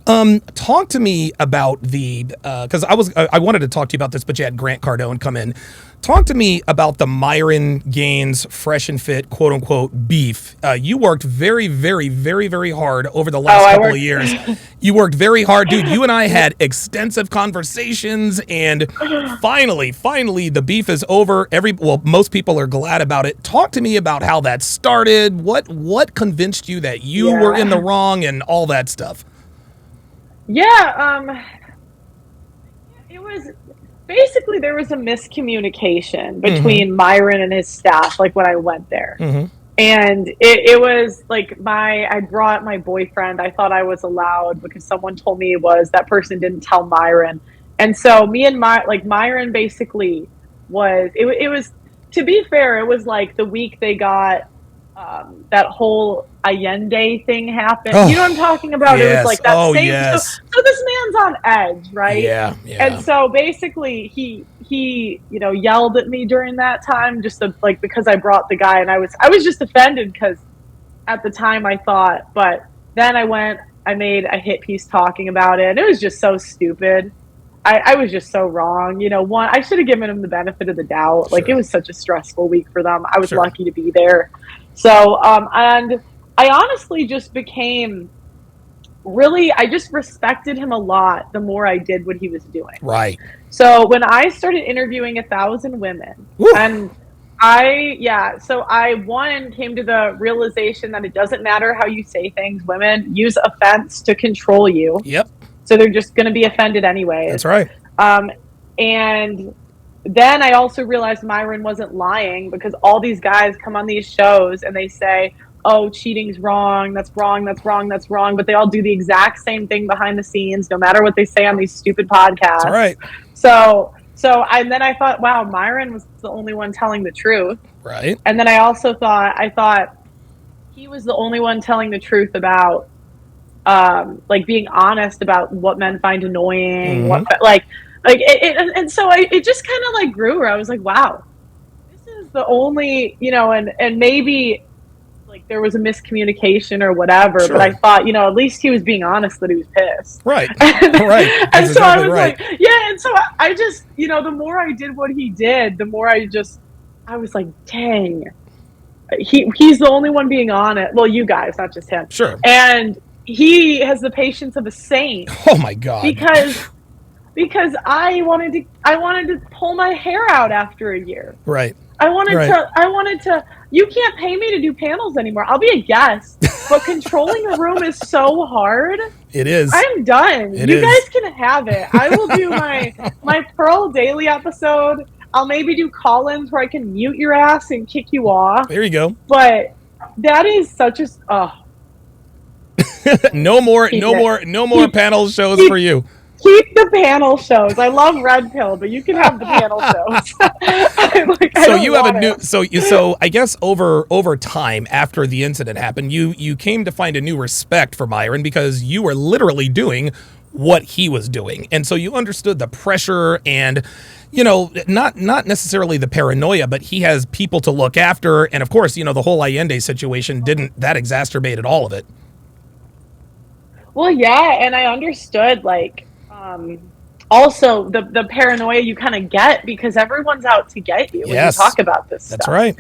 Talk to me about because I wanted to talk to you about this, but you had Grant Cardone come in. Talk to me about the Myron Gaines fresh and fit, quote unquote, beef. You worked very, very, very, very hard over the last couple of years. You worked very hard, dude. You and I had extensive conversations, and finally, the beef is over. Most people are glad about it. Talk to me about how that started. What convinced you that you were in the wrong and all that stuff? Yeah, it was basically there was a miscommunication between Myron and his staff, like when I went there. And it was like I brought my boyfriend. I thought I was allowed because someone told me that person didn't tell Myron. And so me and Myron basically it was, to be fair, it was like the week they got that whole Allende thing happened. You know what I'm talking about? Yes. It was like that same. Yes. So this man's on edge, right? Yeah. And so basically, he yelled at me during that time, just because I brought the guy, and I was just offended because at the time I thought, but then I made a hit piece talking about it, and it was just so stupid. I was just so wrong. I should have given him the benefit of the doubt. Like, it was such a stressful week for them. I was lucky to be there. So, and I honestly just became I just respected him a lot the more I did what he was doing. Right. So when I started interviewing 1,000 women, and so I came to the realization that it doesn't matter how you say things. Women use offense to control you. Yep. So they're just going to be offended anyway. That's right. And then I also realized Myron wasn't lying, because all these guys come on these shows and they say, oh, cheating's wrong, that's wrong, that's wrong, that's wrong. But they all do the exact same thing behind the scenes, no matter what they say on these stupid podcasts. That's right. And then I thought, wow, Myron was the only one telling the truth. Right. And then I also thought he was the only one telling the truth about being honest about what men find annoying, and so it just kind of like grew, where I was like, wow, this is the only, and maybe like there was a miscommunication or whatever, but I thought, at least he was being honest that he was pissed. Right. Right. And so I was like, and so I just, the more I did what he did, the more I was like, dang, he's the only one being honest. Well, you guys, not just him. Sure. And he has the patience of a saint. Oh my God. Because I wanted to pull my hair out after a year. Right. I wanted to, you can't pay me to do panels anymore. I'll be a guest, but controlling a room is so hard. It is. I'm done. You guys can have it. I will do my Pearl Daily episode. I'll maybe do call-ins where I can mute your ass and kick you off. There you go. But that is such a, no more panel shows for you. Keep the panel shows. I love Red Pill, but you can have the panel shows. So I guess over time after the incident happened, you came to find a new respect for Myron, because you were literally doing what he was doing. And so you understood the pressure and, not necessarily the paranoia, but he has people to look after. And of course, the whole Allende situation that exacerbated all of it. Well, yeah. And I understood also the paranoia you kind of get, because everyone's out to get you when you talk about this stuff. That's right.